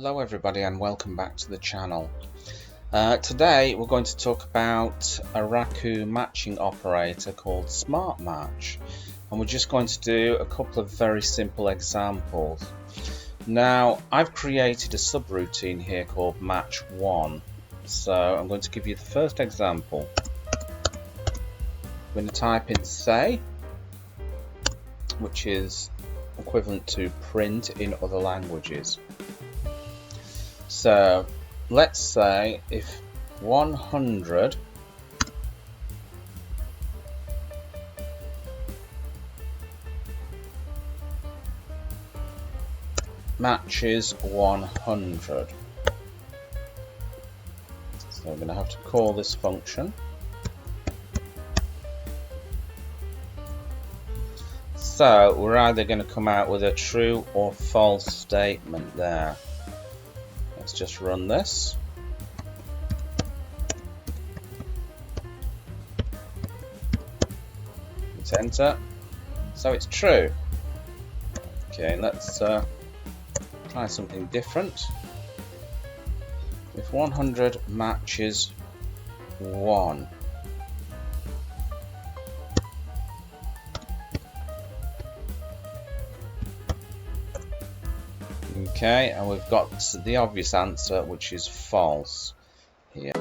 Hello everybody and welcome back to the channel. Today we're going to talk about a Raku matching operator called Smartmatch, and we're just going to do a couple of very simple examples. Now I've created a subroutine here called match 1, so I'm going to give you the first example. I'm going to type in say, which is equivalent to print in other languages. So let's say if 100 matches 100. So we're going to have to call this function. So we're either going to come out with a true or false statement there. Let's just run this. Hit enter. So it's true. Okay, let's try something different. If 100 matches 1. Okay, and we've got the obvious answer, which is false here.